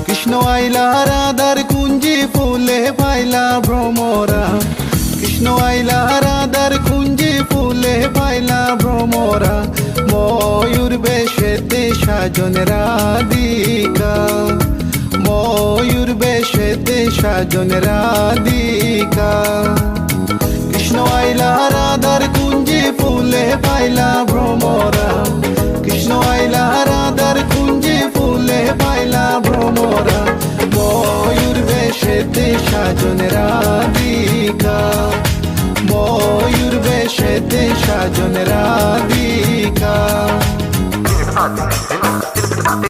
কৃষ্ণ আইলা রাধার কুঞ্জি ফুলে পাইলা ভ্রমরা, কৃষ্ণ আইলা রাধার কুঞ্জি ফুলে পাইলা ভ্রমরা, ময়ূর বেশেতে সাজন রাধিকা, ময়ূর বেশেতে সাজন রাধিকা। কৃষ্ণ আইলা রাধার কুঞ্জি ফুলে পাইলা ভ্রমরা, কৃষ্ণ আইলা রাধার কুঞ্জি ফুলে পাইলা ভ্রমরা, ময়ূর বেশেতে সাজন রাধিকা, ময়ূর বেশেতে সাজন রাধিকা।